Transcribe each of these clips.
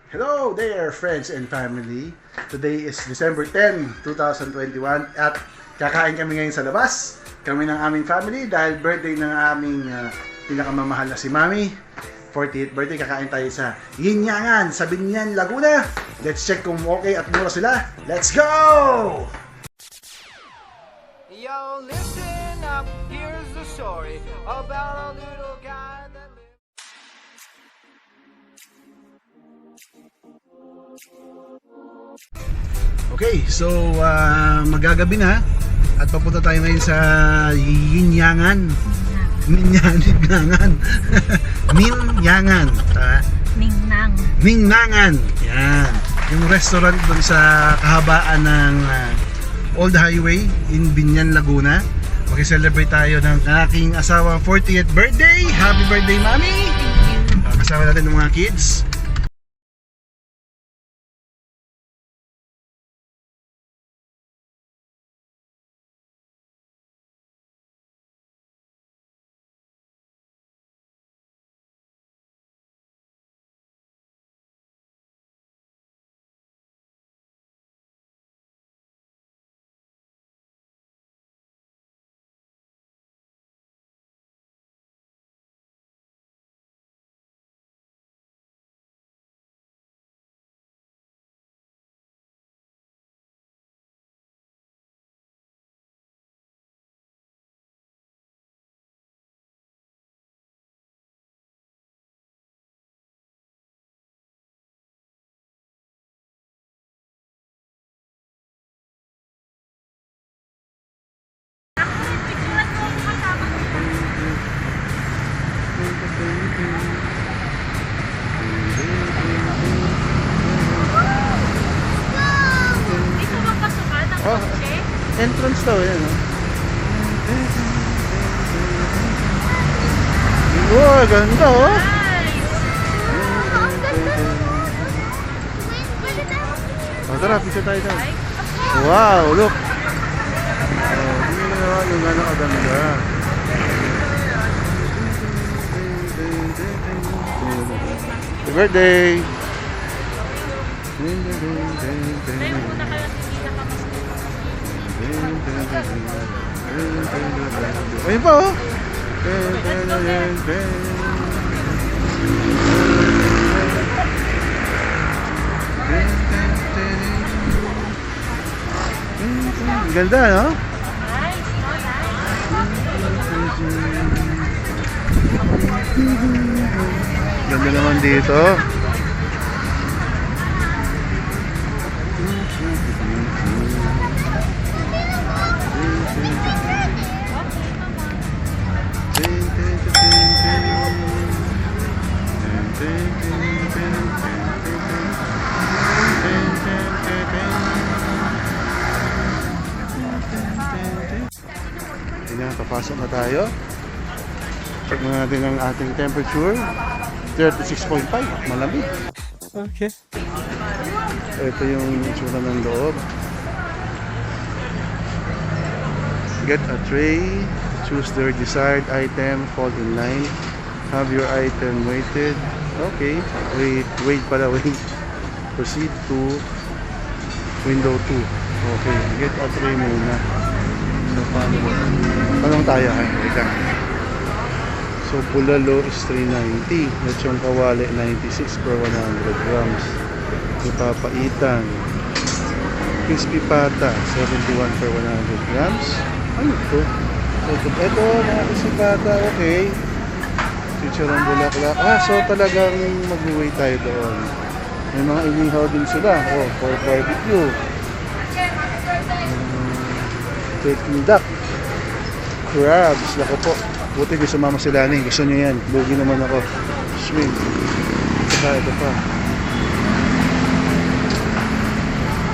Hello there, friends and family. Today is December 10, 2021 at kakain kami ngayon sa labas. Kami ng aming family dahil birthday ng aming pinakamamahal na si Mami. 48th birthday, kakain tayo sa Yinyangan sa Binyan, Laguna. Let's check kung okay at mura sila. Let's go! Yo, listen up, here's the story about a little guy that lives. Okay, so magagabi na at papunta tayo ngayon sa Yinyangan. Minyangan. Minyangan. Ningnang. Ningnangan. Yan. Yung restaurant dun sa kahabaan ng Old Highway in Binyan, Laguna. Mag-celebrate tayo ng aking asawang 40th birthday. Happy birthday, Mami! Kasama natin ng mga kids. Dito ba pasukan ng kotse? Entrance daw yan. Oh, ganda oh. Nice! Tara, picture tayo doon. Wow, look. Tingnan naman yung gano'ng kaganda. Happy birthday! Tayo muna kayo at hindi nakamasko. Ayun pa oh! Ang ganda, no? Nice! Ganda naman dito. Ayan, papasok na tayo. Check muna natin ang ating temperature. 36.5, malamig. Okay. Ito yung itsura ng loob. Get a tray. Choose their desired item. Fall in line. Have your item weighted. Okay. Wait pala, wait. Proceed to window 2. Okay. Get a tray muna. So, paano ba? Tanong tayo. Ika. So, bulalo is 390. Lechong kawali, 96 per 100 grams. Ipapaitan. Crispy pata, 71 per 100 grams. Ano ito? Ito, mga crispy pata, okay. Chicharong bulaklak. So talagang mag-wait tayo doon. May mga inihaw din sila. For barbecue. Turkey duck. Crabs. Lako po. Buti ko sumama sila ni. Gusto niya yan. Lugi naman ako. Swing. Ito pa.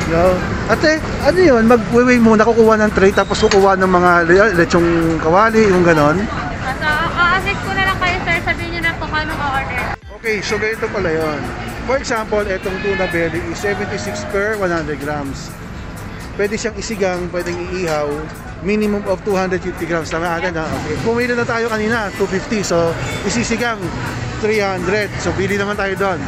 Yo. Ate, ano yun? Mag-weigh muna. Kukuha ng tray tapos kukuha ng mga lechong kawali. Yung ganon. A-assist ko na lang kayo, sir. Sabihin nyo na kung anong order. Okay, so ganito pala yun. For example, itong tuna belly is 76 per 100 grams. Pwede siyang isigang, pwedeng iihaw. Minimum of 250 grams. Tama natin ha? Okay. Pumili na tayo kanina, 250. So, isisigang 300. So, bili naman tayo doon.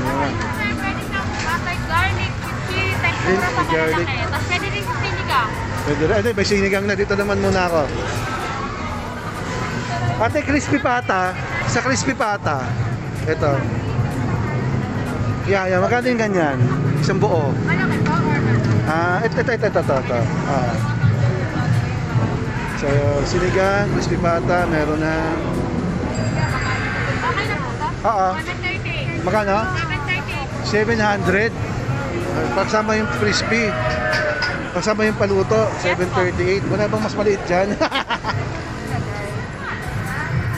naman. Sir, pwede siyang buttered garlic with chili, Green textura sa garlic. malalaki. Tapos pwede din sa sinigang. Pwede rin. May sinigang na. Dito naman muna ako. Ate, crispy pata. Sa crispy pata. Ito. Yeah. Magkano yung ganyan? Isang buo. Malaki po or ano? Ito. So, sinigang, crispy pata, meron na. Okay na po to? Oo. 730. Magkano? 730. 700. Pagsama yung crispy. Pagsama yung paluto, 738. Wala bang mas maliit dyan?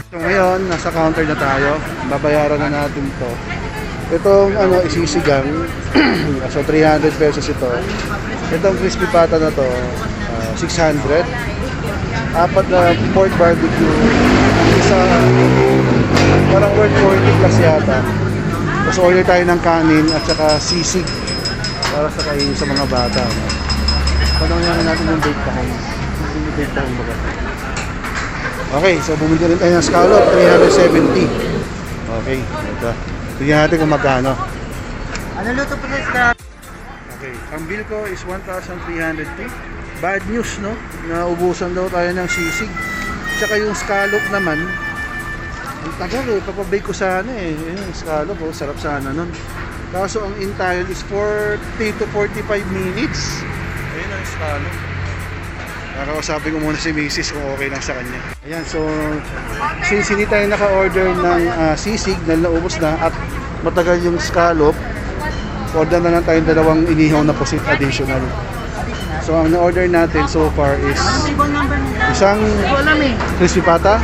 So ngayon, nasa counter na tayo. Babayaran na natin to. Itong isisigang. So 300 pesos ito. Itong crispy pata na to, 600. Apat na pork barbecue. Isa, parang worth 40 plus yata. Tapos order tayo ng kanin at saka sisig para sa kain sa mga bata. Panangyahan natin yung bake time. Yung bake time baga. Okay, so bumili rin tayo ng scallop, 370. Okay, ito. Tignan natin kung magkano. Ano luto po sa scallop? Okay, ang bill ko is 1,300. Bad news, no? Naubusan daw tayo ng sisig. Tsaka yung scallop naman, ang tagal eh, papabake ko sana eh. Yung scallop, sarap sana nun. Kaso ang intile is 40 to 45 minutes. Ayun ang scallop. Nakausapin ko muna si Mrs. kung okay lang sa kanya. Ayan, so since hindi tayo naka-order ng sisig na naubos na at matagal yung scallop, order na lang tayong dalawang inihaw na pusit additional. So ang na-order natin so far is isang crispy pata,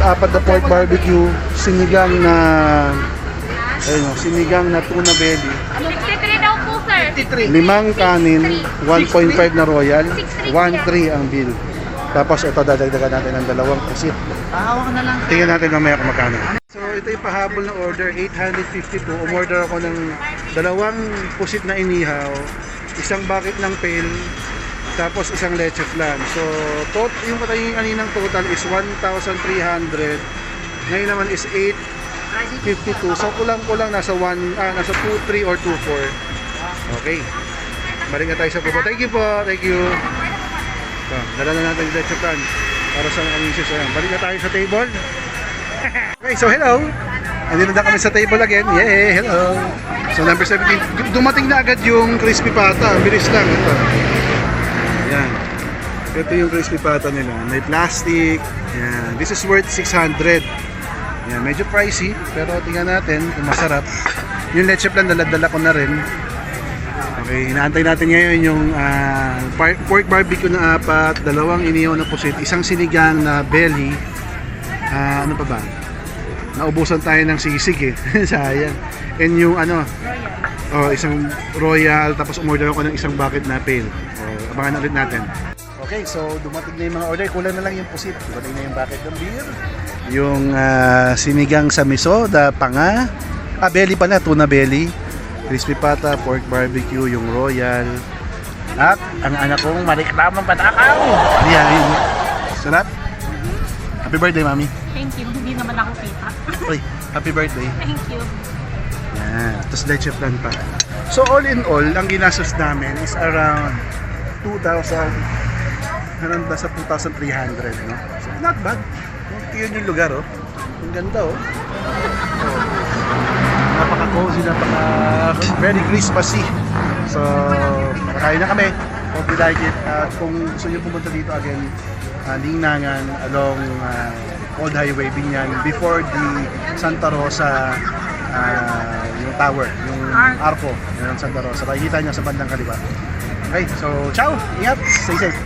apat na pork barbecue, sinigang na tuna belly, 63 daw po, sir. 5 kanin, 1.5 na royal, 1.3 ang bill. Tapos ito dadagdagan natin ng dalawang pusit. Hawak na lang. Tingnan natin mamaya kung magkano. So ito yung pahabol na order, 852. Umorder ako ng dalawang pusit na inihaw, isang bucket ng pail, tapos isang leche flan. So yung kaninang total is 1,300. Ngayon naman is 852. So kulang-kulang nasa 2.3 or 2.4. Okay. Balik na tayo sa pupo. Thank you po. Thank you. So, dala na natin yung leche flan para sa mga misis. Ayan. Balik na tayo sa table. Okay, so hello. Andito na kami sa table again. Yay, hello. So number 17. Dumating na agad yung crispy pata. Bilis lang. Ito. Ayan. Ito yung crispy pata nila. May plastic. Ayan. This is worth 600. Ayan. Medyo pricey. Pero tingnan natin kung masarap. Yung leche flan dala ko na rin. Okay, inaantay natin ngayon yung pork barbecue na apat, dalawang inihaw na pusit, isang sinigang na belly. Ano pa ba? Naubusan tayo ng sisig eh. Sayang. And yung isang royal, tapos umorder ako ng isang bucket na pail. Abangan ulit natin. Okay, so dumating na yung mga order. Kulang na lang yung pusit. Dumating na yung bucket ng beer. Yung sinigang sa miso, panga. Belly pala, tuna belly. Crispy pata, pork barbecue, yung royal. At ang anak kong mariklamang patakaw. Yan. Sarap. Happy birthday, mami. Thank you. Hindi naman ako kita. Uy, happy birthday. Thank you. Yan. Tapos leche flan pa. So all in all, ang ginastos namin is around 2,000. Around nasa 2,300, no? So not bad. Yun yung lugar, oh. Ang ganda, oh. Napaka-cozy, very Christmassy. So, makakain na kami. Hope you like it. At kung gusto nyo pumunta dito again, Lingnangan along Old Highway, Binyan, before the Santa Rosa, yung tower, yung arco, yung Santa Rosa. Makikita nyo sa bandang kaliwa. Okay, so ciao! Ingat! Stay safe!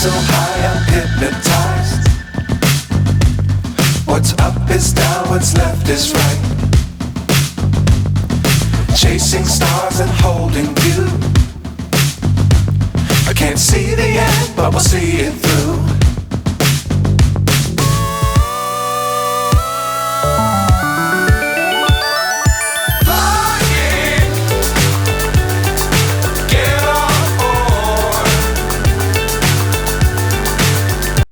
So high I'm hypnotized. What's up is down, what's left is right. chasing stars and holding you. I can't see the end, but we'll see it through.